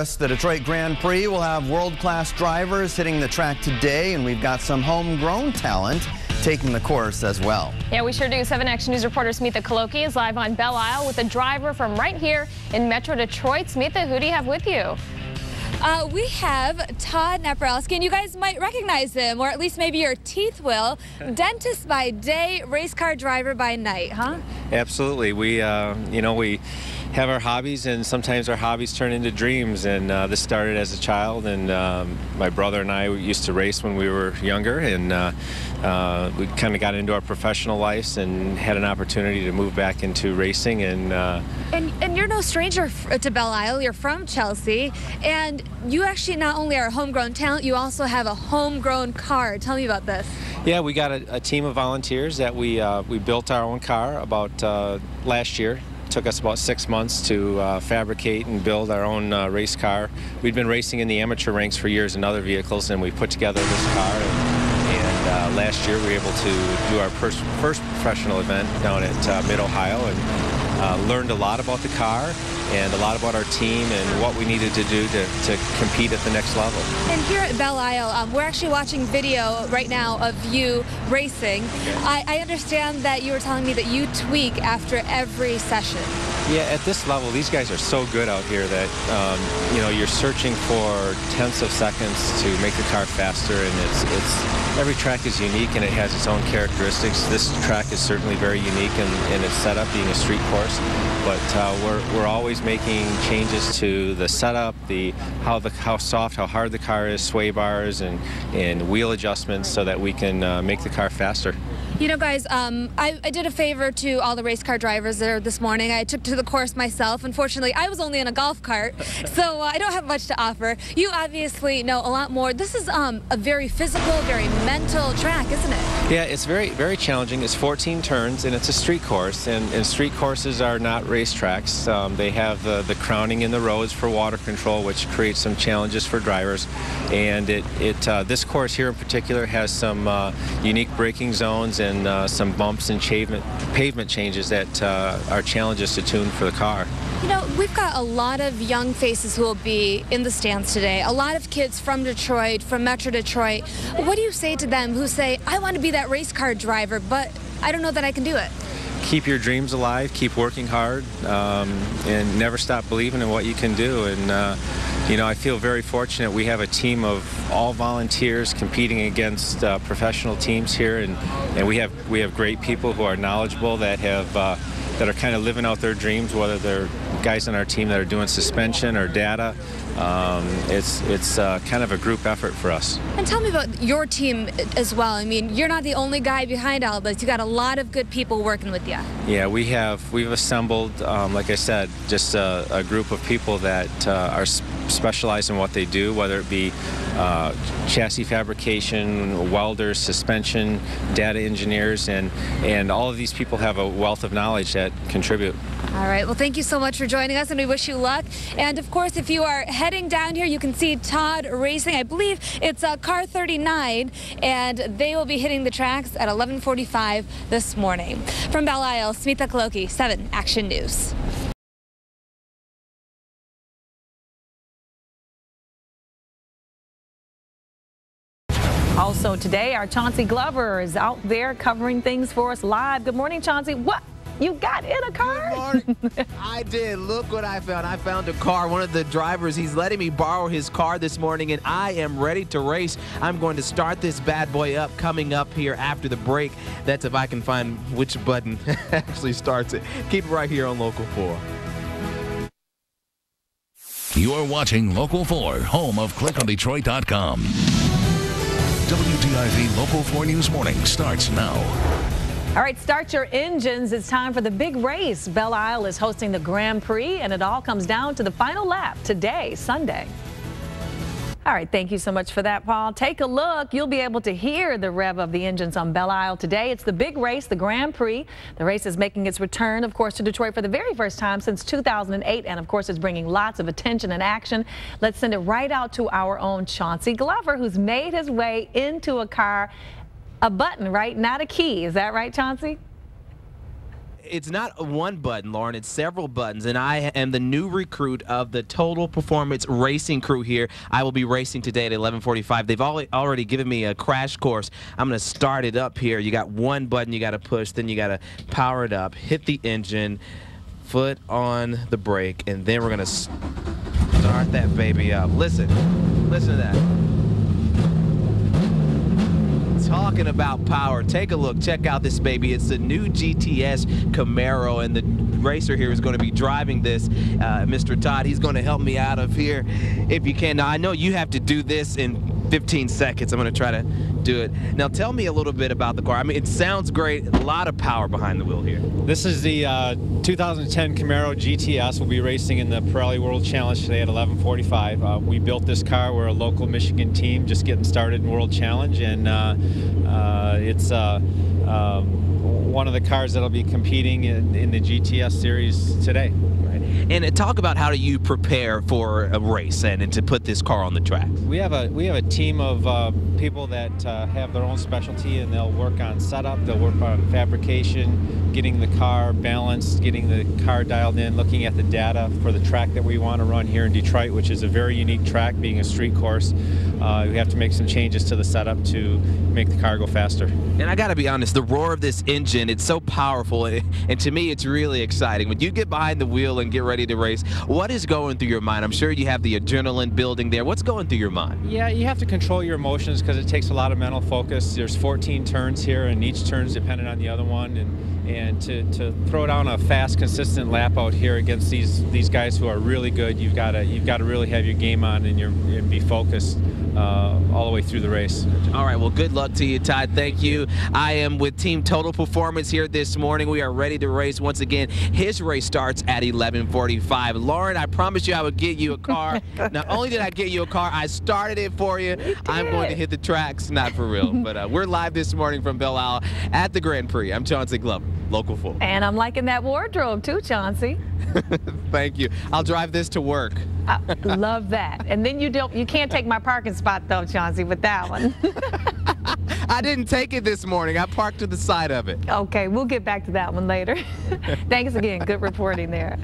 The Detroit Grand Prix will have world-class drivers hitting the track today, and we've got some homegrown talent taking the course as well. Yeah, we sure do. 7 Action News reporter Smitha Kaloki is live on Belle Isle with a driver from right here in Metro Detroit. Smitha, who do you have with you? We have Todd Napieralski, and you guys might recognize him, or at least maybe your teeth will. Dentist by day, race car driver by night, huh? Absolutely. We have our hobbies, and sometimes our hobbies turn into dreams. And this started as a child, and my brother and I used to race when we were younger, and we kind of got into our professional lives and had an opportunity to move back into racing. And you're no stranger to Belle Isle. You're from Chelsea, and you actually not only are a homegrown talent, you also have a homegrown car. Tell me about this. Yeah, we got a team of volunteers that we built our own car about last year. It took us about 6 months to fabricate and build our own race car. We'd been racing in the amateur ranks for years in other vehicles, and we put together this car. And last year we were able to do our first professional event down at Mid-Ohio, and learned a lot about the car and a lot about our team and what we needed to do to compete at the next level. And here at Belle Isle, we're actually watching video right now of you racing. Okay. I understand that you were telling me that you tweak after every session. Yeah, at this level, these guys are so good out here that, you're searching for tenths of seconds to make the car faster, and every track is unique and it has its own characteristics. This track is certainly very unique in its setup, being a street course, but we're always making changes to the setup, how soft, how hard the car is, sway bars, and wheel adjustments, so that we can make the car faster. You know, guys, I did a favor to all the race car drivers there this morning. I took to the course myself. Unfortunately, I was only in a golf cart, so I don't have much to offer. You obviously know a lot more. This is a very physical, very mental track, isn't it? Yeah, it's very, very challenging. It's 14 turns, and it's a street course, and street courses are not racetracks. They have the crowning in the roads for water control, which creates some challenges for drivers. And this course here in particular has some unique braking zones and some bumps and pavement changes that are challenges to tune for the car. You know, we've got a lot of young faces who will be in the stands today. A lot of kids from Detroit, from Metro Detroit. What do you say to them who say, I want to be that race car driver, but I don't know that I can do it? Keep your dreams alive, keep working hard, and never stop believing in what you can do. And I feel very fortunate. We have a team of all volunteers competing against professional teams here, and we have great people who are knowledgeable, that are kind of living out their dreams, whether they're guys on our team that are doing suspension or data. It's kind of a group effort for us. And tell me about your team as well. I mean, you're not the only guy behind all this. You got a lot of good people working with you. Yeah, we've assembled, like I said, just a group of people that are specialized in what they do, whether it be chassis fabrication, welders, suspension, data engineers, and all of these people have a wealth of knowledge that contribute. All right, well, thank you so much for joining us, and we wish you luck. And of course, if you are heading down here, you can see Todd racing. I believe it's car 39, and they will be hitting the tracks at 11:45 this morning. From Belle Isle, Smitha Kaloki, 7 Action News. Also today, our Chauncey Glover is out there covering things for us live. Good morning, Chauncey. What? You got in a car? Good morning. I did. Look what I found. I found a car. One of the drivers, he's letting me borrow his car this morning, and I am ready to race. I'm going to start this bad boy up coming up here after the break. That's if I can find which button actually starts it. Keep it right here on Local 4. You're watching Local 4, home of ClickOnDetroit.com. WDIV Local 4 News Morning starts now. All right, start your engines. It's time for the big race. Belle Isle is hosting the Grand Prix, and it all comes down to the final lap today, Sunday. All right, thank you so much for that, Paul. Take a look. You'll be able to hear the rev of the engines on Belle Isle today. It's the big race, the Grand Prix. The race is making its return, of course, to Detroit for the very first time since 2008, and of course, it's bringing lots of attention and action. Let's send it right out to our own Chauncey Glover, who's made his way into a car. A button, right? Not a key. Is that right, Chauncey? It's not one button, Lauren. It's several buttons, and I am the new recruit of the Total Performance Racing crew here. I will be racing today at 11:45. They've already given me a crash course. I'm going to start it up here. You got one button you got to push, then you got to power it up, hit the engine, foot on the brake, and then we're going to start that baby up. Listen to that. Talking about power, take a look, check out this baby. It's the new GTS Camaro, and the racer here is going to be driving this. Mr. Todd, he's going to help me out of here if you can. Now, I know you have to do this in 15 seconds. I'm going to try to do it. Now, tell me a little bit about the car. I mean, it sounds great. A lot of power behind the wheel here. This is the 2010 Camaro GTS. We'll be racing in the Prix+World Challenge today at 11:45. We built this car. We're a local Michigan team just getting started in World Challenge, and it's one of the cars that'll be competing in the GTS series today. And talk about how do you prepare for a race and to put this car on the track. We have a team of people that have their own specialty, and they'll work on setup, they'll work on fabrication, getting the car balanced, getting the car dialed in, looking at the data for the track that we want to run here in Detroit, which is a very unique track, being a street course. We have to make some changes to the setup to make the car go faster. And I got to be honest, the roar of this engine, it's so powerful, and to me it's really exciting. When you get behind the wheel and get ready to race, what is going through your mind? I'm sure you have the adrenaline building there. What's going through your mind? Yeah, you have to control your emotions because it takes a lot of mental focus. There's 14 turns here, and each turn's dependent on the other one, and to throw down a fast, consistent lap out here against these guys who are really good, you've got to really have your game on and be focused all the way through the race. All right, well, good luck to you, Todd. Thank you. I am with Team Total Performance here this morning. We are ready to race once again. His race starts at 11:45. Lauren, I promised you I would get you a car. Not only did I get you a car, I started it for you. I'm going to hit the tracks, not for real. But we're live this morning from Belle Isle at the Grand Prix. I'm Chauncey Glover, Local 4. And I'm liking that wardrobe too, Chauncey. Thank you. I'll drive this to work. I love that. And then you can't take my parking spot though, Chauncey, with that one. I didn't take it this morning. I parked to the side of it. Okay, we'll get back to that one later. Thanks again. Good reporting there.